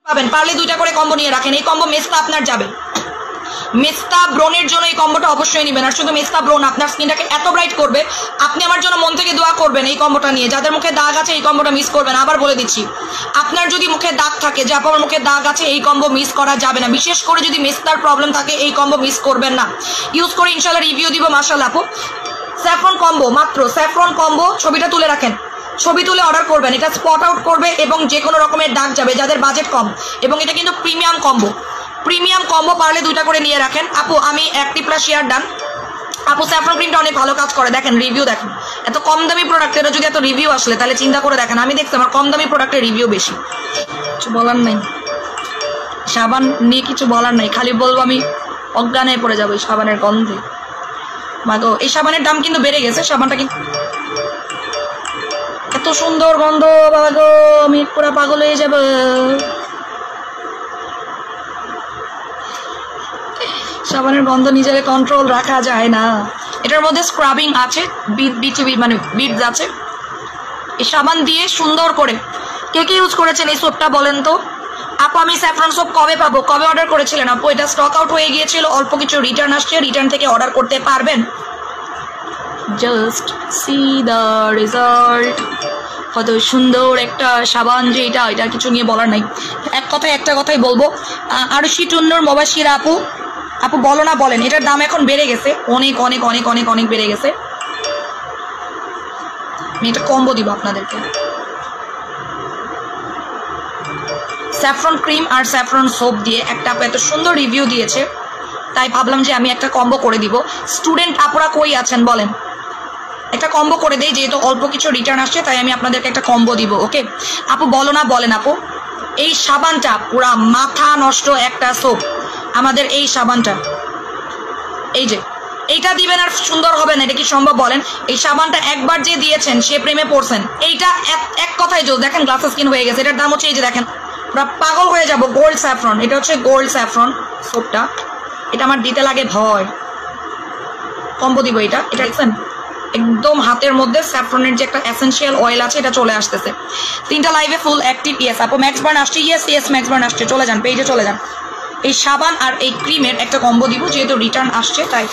পাবেন, পারলে 2টা করে কম্বো নিয়ে রাখেন। এই কম্বো মেস্তা আপনার যাবে, মেস্তা ব্রোনের জন্য এই কম্বোটা অবশ্যই নেবেন। আর শুধু মেস্তা ব্রোন আপনার স্কিনটাকে এত ব্রাইট করবে, আপনি আমার জন্য মন থেকে দোয়া করবেন এই কম্বোটা নিয়ে। যাদের মুখে দাগ আছে এই কম্বোটা মিস করবেন। আবার বলে দিচ্ছি, আপনার যদি মুখে দাগ থাকে, যে আপনার মুখে দাগ আছে, এই কম্বো মিস করা যাবে না। বিশেষ করে যদি মেস্তার প্রবলেম থাকে এই কম্বো মিস করবেন না। ইউজ করে ইনশাল্লাহ রিভিউ দিব মাশাআল্লাহ। আপু স্যাফরন কম্বো, মাত্র স্যাফরন কম্বো, ছবিটা তুলে রাখেন, ছবি তুলে অর্ডার করবেন। এটা স্পট আউট করবে এবং যে কোনো রকমের দাগ যাবে যাদের বাজেট কম। এবং এটা কিন্তু প্রিমিয়াম কম্বো, প্রিমিয়াম কম্বো, পারলে 2টা করে নিয়ে রাখেন। আপু আমি 1 শেয়ার ডান। আপু স্যাফরন ক্রিমটা অনেক ভালো কাজ করে, দেখেন রিভিউ দেখেন। এত কম দামি প্রোডাক্টের যদি এত রিভিউ আসলে তাহলে চিন্তা করে দেখেন। আমি দেখছি আমার কম দামি প্রোডাক্টের রিভিউ বেশি। কিছু বলার নাই, সাবান নিয়ে কিছু বলার নাই, খালি বলবো আমি অজ্ঞান হয়ে পড়ে যাবো এই সাবানের গন্ধে। মাগো এই সাবানের দাম কিন্তু বেড়ে গেছে, সাবানটা কিন্তু এত সুন্দর গন্ধ, বাবা গো আমি পুরো পাগল হয়ে যাব। সাবানের গন্ধ নিজের কন্ট্রোল রাখা যায় না। এটার মধ্যে স্ক্রাবিং আছে, মানে বিটস আছে। এই সাবান দিয়ে সুন্দর করে কে কে ইউজ করেছেন এই সোপটা বলেন তো? আপু আমি স্যাফরন সোপ কবে পাবো, কবে অর্ডার করেছিলেন আপু? এটা স্টক আউট হয়ে গিয়েছিল, অল্প কিছু রিটার্ন আসছে, রিটার্ন থেকে অর্ডার করতে পারবেন। Just see the result. কত সুন্দর একটা সাবান যে এটা কিছু নিয়ে বলার নাই। একটা কথাই বলবো, আরশি টুন্নুর মোবাশিরা আপু, আপু বলো না বলেন, এটার দাম এখন বেড়ে গেছে, অনেক অনেক অনেক অনেক অনেক বেড়ে গেছে। আমি এটা কম্বো দিব আপনাদেরকে, স্যাফরন ক্রিম আর স্যাফরন সোপ দিয়ে। একটা আপু এত সুন্দর রিভিউ দিয়েছে, তাই ভাবলাম যে আমি একটা কম্বো করে দিব। স্টুডেন্ট আপুরা কই আছেন বলেন, একটা কম্বো করে দেই, যেহেতু অল্প কিছু রিটার্ন আসছে তাই আমি আপনাদেরকে একটা কম্বো দিব। ওকে আপু বলো না বলেন। আপু এই সাবানটা পুরা মাথা নষ্ট একটা সোপ, আমাদের এই সাবানটা, এই যে এইটা দিবেন আর সুন্দর হবে না, এটা কি সম্ভব বলেন? এই সাবানটা একবার যে দিয়েছেন সে প্রেমে পড়ছেন। এইটা এক কথায় জোর, দেখেন গ্লাসেস স্কিন হয়ে গেছে। এটার দাম হচ্ছে, এই যে দেখেন পুরা পাগল হয়ে যাব, গোল্ড স্যাফরন। এটা হচ্ছে গোল্ড স্যাফরন সোপটা, এটা আমার দিতে লাগে ভয়। কম্বো দিব এটা দেখছেন, একদম হাতের মধ্যে স্যাফরনের যে একটা এসেনশিয়াল অয়েল আছে এটা চলে আসতেছে। 3টা লাইভে ফুল অ্যাক্টিভ। ইয়েস আপু ম্যাক্স বার্ন আসছে, ইয়েস ম্যাক্স বার্ন আসছে, চলে যান পেজে চলে যান। এই সাবান আর এই ক্রিমের একটা কম্বো দিব, যেহেতু রিটার্ন আসছে তাই।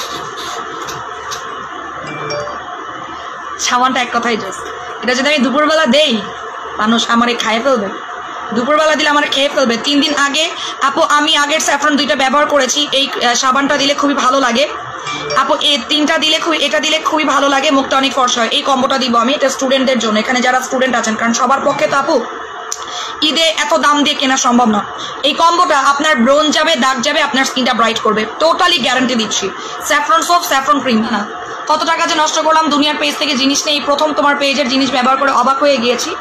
সাবানটা এক কথাই জাস্ট, এটা যদি আমি দুপুরবেলা দেই মানুষ আমার খাইয়ে ফেলবে, দুপুরবেলা দিলে আমার খেয়ে ফেলবে। 3 দিন আগে আপু আমি আগের স্যাফরন 2টা ব্যবহার করেছি, এই সাবানটা দিলে খুবই ভালো লাগে আপু, এই 3টা দিলে এটা দিলে খুবই ভালো লাগে, মুখটা অনেক ফর্সা হয়। এই কম্বোটা দিব আমি, এটা স্টুডেন্টদের জন্য, এখানে যারা স্টুডেন্ট আছেন, কারণ সবার পক্ষে তো আপু ঈদে এত দাম দিয়ে কেনা সম্ভব না। এই কম্বোটা আপনার ব্রোন যাবে, দাগ যাবে, আপনার স্কিনটা ব্রাইট করবে, টোটালি গ্যারান্টি দিচ্ছি। Saffron soap, saffron cream. হ্যাঁ কত টাকা যে নষ্ট করলাম, দুনিয়ার পেজ থেকে জিনিস নেই, প্রথম তোমার পেজের জিনিস ব্যবহার করে অবাক হয়ে গিয়েছি।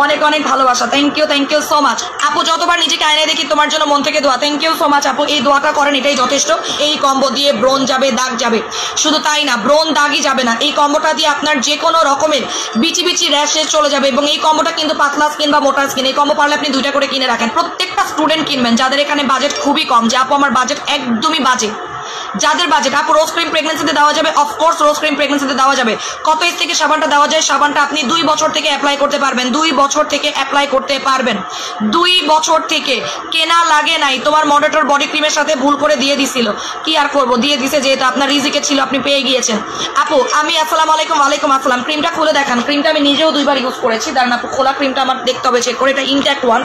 অনেক অনেক ভালোবাসা, থ্যাংক ইউ সো মাচ আপু। যতবার নিজেকে আয়নায় দেখি তোমার জন্য মন থেকে দোয়া, থ্যাংক ইউ সো মাচ আপু। এই দোয়াটা করেন, এটাই যথেষ্ট। এই কম্বো দিয়ে ব্রোন যাবে, দাগ যাবে, শুধু তাই না ব্রোন দাগই যাবে না, এই কম্বোটা দিয়ে আপনার যে কোনো রকমের বিচি র্যাশেস চলে যাবে। এবং এই কম্বোটা কিন্তু পাতলা স্কিন বা মোটা স্কিন, এই কম্বো পারলে আপনি 2টা করে কিনে রাখেন। প্রত্যেকটা স্টুডেন্ট কিনবেন যাদের এখানে বাজেট খুবই কম, যে আপু আমার বাজেট একদমই বাজে, যাদের বাজেট। আপু রোজ ক্রিম প্রেগনেন্সিতে দেওয়া যাবে, অফকোর্স রোজ ক্রিম প্রেগনেন্সিতে দেওয়া যাবে। কত এজ থেকে সাবানটা দেওয়া যায়? সাবানটা আপনি 2 বছর থেকে অ্যাপ্লাই করতে পারবেন, 2 বছর থেকে অ্যাপ্লাই করতে পারবেন, 2 বছর থেকে। কেনা লাগে নাই, তোমার মডারেটর বডি ক্রিমের সাথে ভুল করে দিয়ে দিছিল, কি আর করবো, দিয়ে দিছে, যেহেতু আপনার রিজিকে ছিল আপনি পেয়ে গিয়েছেন। আপু আমি আসসালামু আলাইকুম। ওয়ালাইকুম আসসালাম। ক্রিমটা খুলে দেখান, ক্রিমটা আমি নিজেও 2বার ইউজ করেছি। দাঁড়ান আপু, খোলা ক্রিমটা আমার দেখতে হবে, চেক করে, এটা ইনট্যাক্ট ওয়ান।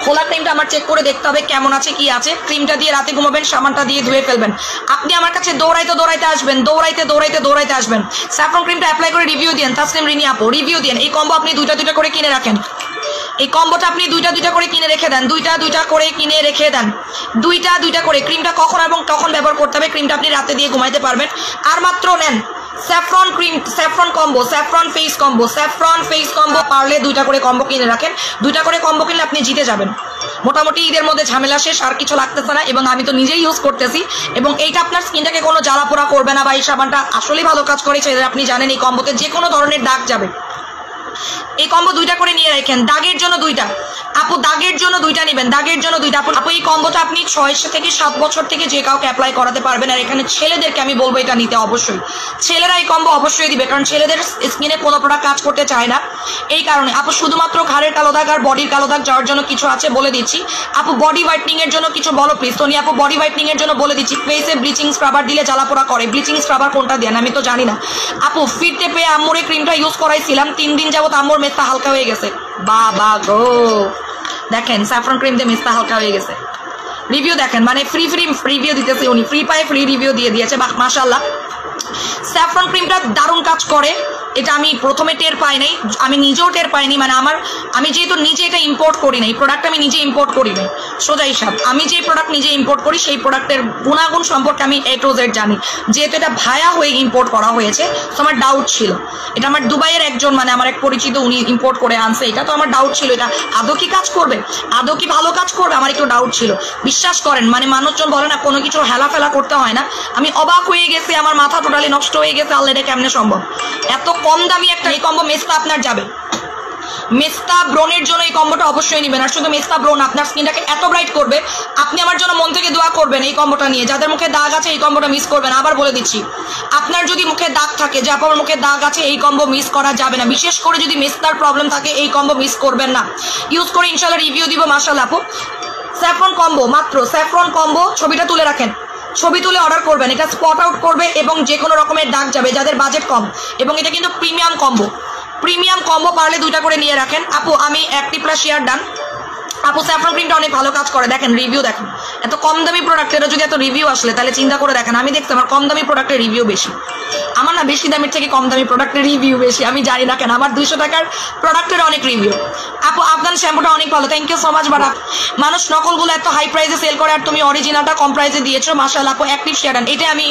খোলা ক্রিমটা আমার চেক করে দেখতে হবে কেমন আছে, কি আছে। ক্রিমটা দিয়ে রাতে ঘুমাবেন, সাবানটা দিয়ে ধুয়ে ফেলবেন। আপনি আমার কাছে দৌড়াইতে আসবেন, দৌড়াইতে আসবেন। স্যাফরন ক্রিমটা অ্যাপ্লাই করে রিভিউ দিন, তাসলিম রিনি আপু রিভিউ দিন। এই কম্বো আপনি 2টা করে কিনে রাখেন, এই কম্বোটা আপনি 2টা করে কিনে রেখে দেন, 2টা করে কিনে রেখে দেন, 2টা করে। ক্রিমটা কখন এবং কখন ব্যবহার করতে হবে, ক্রিমটা আপনি রাতে দিয়ে ঘুমাইতে পারবেন। আর মাত্র নেন saffron cream, saffron combo, saffron face combo, saffron face combo. পারলে 2টা করে কম্বো কিনে রাখেন, 2টা করে কম্বো কিনলে আপনি জিতে যাবেন। মোটামুটি ঈদের মধ্যে ঝামেলা শেষ, আর কিছু লাগতেছে না। এবং আমি তো নিজেই ইউজ করতেছি, এবং এইটা আপনার স্কিনটাকে কোনো জ্বালা পোড়া করবে না, বা এই সাবানটা আসলেই ভালো কাজ করে, সেটা আপনি জানেন। এই কম্বোতে যে কোনো ধরনের দাগ যাবে, এই কম্বো 2টা করে নিয়ে রাখেন, দাগের জন্য 2টা আপু, দাগের জন্য 2টা নেবেন, দাগের জন্য 2টা আপু। এই কম্বোটা আপনি 6 থেকে 7 বছর থেকে যে কাউকে অ্যাপ্লাই করাতে পারবেন। আর এখানে ছেলেদেরকে আমি বলবো এটা নিতে অবশ্যই, ছেলেরা এই কম্বো অবশ্যই দিবে, কারণ ছেলেদের স্কিনে কোনো প্রোডাক্ট কাজ করতে চায় না। এই কারণে আপু শুধুমাত্র ঘাড়ের কালো দাগ আর বডির কালো দাগ যাওয়ার জন্য কিছু আছে বলে দিচ্ছি আপু। বডি হোয়াইটনিং এর জন্য কিছু বলো প্লিজ। তো আপু বডি হোয়াইটনিং এর জন্য বলে দিচ্ছি, ফেসে ব্লিচিং স্ক্রাবার দিলে জ্বালাপোড়া করে, ব্লিচিং স্ক্রাবার কোনটা দেন আমি তো জানি না আপু। ফিরতে পেয়ে আম্মুর এই ক্রিমটা ইউজ করাইছিলাম, 3 দিন যাবত আম্মুর মেস্তা হালকা হয়ে গেছে। বাবা গো, দেখেন স্যাফরন ক্রিম দিয়ে মেস্তা হালকা হয়ে গেছে। রিভিউ দেখেন, মানে ফ্রি রিভিউ দিতেছে উনি, ফ্রি পায়ে ফ্রি রিভিউ দিয়ে দিয়েছে। বাহ মাশাআল্লাহ, স্যাফরন ক্রিমটা দারুণ কাজ করে। এটা আমি প্রথমে টের পাই নাই, আমি নিজেও টের পাইনি, মানে আমি যেহেতু নিজে এটা ইম্পোর্ট করি না, এই প্রোডাক্ট আমি নিজে ইম্পোর্ট করি না, সোজা হিসাব। আমি যে প্রোডাক্ট নিজে ইম্পোর্ট করি সেই প্রোডাক্টের গুণাগুণ সম্পর্কে আমি A to Z জানি। যেহেতু এটা ভায়া হয়ে ইম্পোর্ট করা হয়েছে, তো আমার ডাউট ছিল। এটা আমার দুবাইয়ের একজন, মানে আমার এক পরিচিত, উনি ইম্পোর্ট করে আনছে এটা, তো আমার ডাউট ছিল এটা আদৌ কি কাজ করবে, আদৌ কি ভালো কাজ করবে, আমার একটু ডাউট ছিল। বিশ্বাস করেন, মানে মানুষজন বলে না কোনো কিছু হেলাফেলা করতে হয় না, আমি অবাক হয়ে গেছি, আমার মাথা টোটালি নষ্ট হয়ে গেছে। আল্লাহ, এটা কেমনে সম্ভব? এত কম দামি একটা এই কম্বো। মেস্তা আপনার যাবে, মেস্তা ব্রনের জন্য এই কম্বোটা অবশ্যই নেবেন। আর শুধু মেস্তা ব্রন আপনার স্কিনটাকে এত ব্রাইট করবে, আপনি আমার জন্য মন থেকে দোয়া করবেন এই কম্বোটা নিয়ে। যাদের মুখে দাগ আছে এই কম্বোটা মিস করবেন। আবার বলে দিচ্ছি, আপনার যদি মুখে দাগ থাকে, যে আপনার মুখে দাগ আছে, এই কম্বো মিস করা যাবে না। বিশেষ করে যদি মেস্তার প্রবলেম থাকে, এই কম্বো মিস করবেন না। ইউজ করে ইনশাল্লাহ রিভিউ দিব মাশাআল্লাহ আপু। স্যাফরন কম্বো, মাত্র স্যাফরন কম্বো, ছবিটা তুলে রাখেন, ছবি তুলে অর্ডার করবেন। এটা স্পট আউট করবে এবং যে কোনো রকমের দাগ যাবে যাদের বাজেট কম। এবং এটা কিন্তু প্রিমিয়াম কম্বো, প্রিমিয়াম কম্বো, পারলে 2টা করে নিয়ে রাখেন আপু। আমি 1 প্লাস শেয়ার ডান আপু। স্যাফরন ক্রিমটা অনেক ভালো কাজ করে, দেখেন রিভিউ দেখেন। এত কম দামি প্রোডাক্টের যদি এত রিভিউ আসলে, তাহলে চিন্তা করে দেখেন। আমি দেখছি আমার কম দামি প্রোডাক্টের রিভিউ বেশি, আমার না বেশি দামের থেকে কম দামি প্রোডাক্টের রিভিউ বেশি। আমি জানি না কেন, আমার 200 টাকার প্রোডাক্টের অনেক রিভিউ। আপু আফগান শ্যাম্পুটা অনেক ভালো, thank you so much. But মানুষ নকলগুলো এত হাই প্রাইসে সেল করে, আর তুমি অরিজিনালটা কম প্রাইসে দিয়েছো, মাশাআল্লাহ আপু। অ্যাক্টিভ শেয়ার ডান, এটা আমি